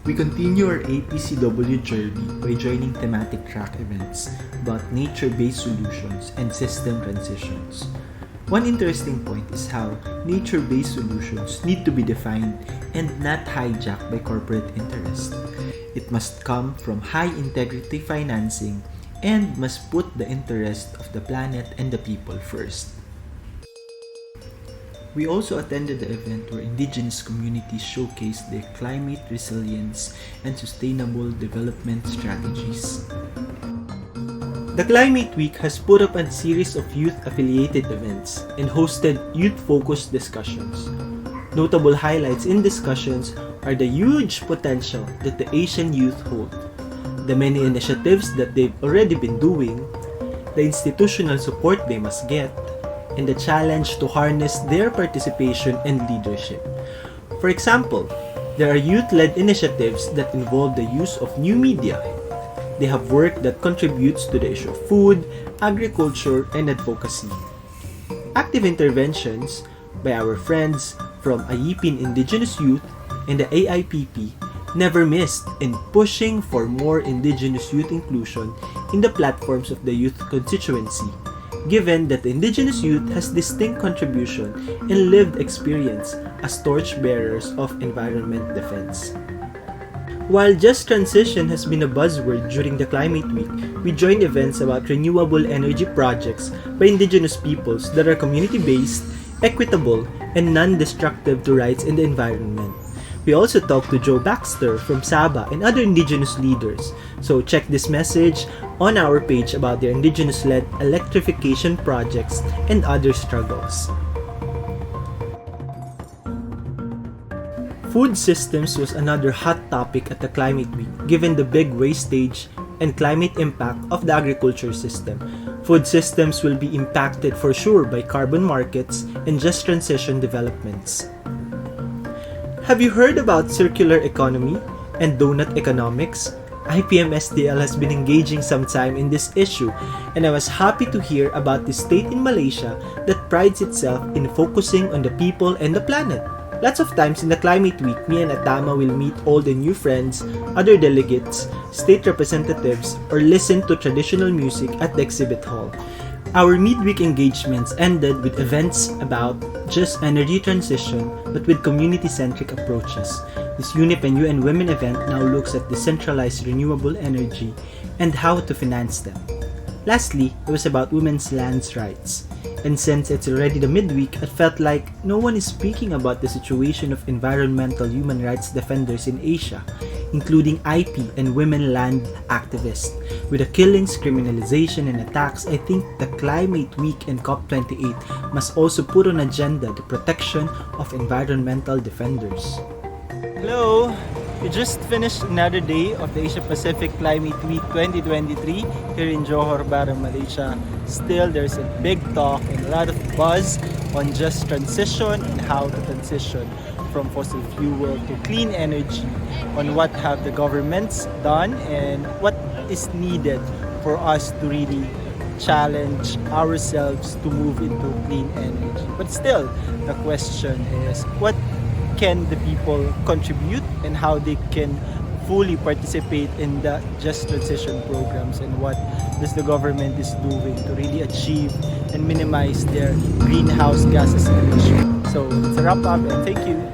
We continue our APCW journey by joining thematic track events about nature-based solutions and system transitions. One interesting point is how nature-based solutions need to be defined and not hijacked by corporate interest. It must come from high-integrity financing and must put the interest of the planet and the people first. We also attended the event where indigenous communities showcased their climate resilience and sustainable development strategies. The Climate Week has put up a series of youth-affiliated events and hosted youth-focused discussions. Notable highlights in discussions are the huge potential that the Asian youth hold, the many initiatives that they've already been doing, the institutional support they must get, and the challenge to harness their participation and leadership. For example, there are youth-led initiatives that involve the use of new media. They have work that contributes to the issue of food, agriculture, and advocacy. Active interventions by our friends from IPN Indigenous Youth and the AIPP never missed in pushing for more Indigenous youth inclusion in the platforms of the youth constituency, given that the Indigenous youth has distinct contribution and lived experience as torchbearers of environment defense. While just transition has been a buzzword during the Climate Week, we joined events about renewable energy projects by Indigenous peoples that are community-based, equitable, and non-destructive to rights in the environment. We also talked to Joe Baxter from Sabah and other Indigenous leaders, so check this message on our page about their Indigenous-led electrification projects and other struggles. Food systems was another hot topic at the Climate Week, given the big wastage and climate impact of the agriculture system. Food systems will be impacted for sure by carbon markets and just transition developments. Have you heard about circular economy and donut economics? IPMSDL has been engaging some time in this issue, and I was happy to hear about the state in Malaysia that prides itself in focusing on the people and the planet. Lots of times in the Climate Week, me and Atama will meet all the new friends, other delegates, state representatives, or listen to traditional music at the exhibit hall. Our midweek engagements ended with events about just energy transition, but with community-centric approaches. This UNIP and UN Women event now looks at decentralized renewable energy and how to finance them. Lastly, it was about women's lands rights. And since it's already the midweek, it felt like no one is speaking about the situation of environmental human rights defenders in Asia, including IP and women land activists. With the killings, criminalization, and attacks, I think the Climate Week and COP28 must also put on agenda the protection of environmental defenders. Hello! We just finished another day of the Asia Pacific Climate Week 2023 here in Johor, Malaysia. Still, there's a big talk and a lot of buzz on just transition and how to transition from fossil fuel to clean energy, on what have the governments done and what is needed for us to really challenge ourselves to move into clean energy. But still, the question is, what can the people contribute and how they can fully participate in the just transition programs, and what does the government is doing to really achieve and minimize their greenhouse gases emissions. So it's a wrap up, and thank you.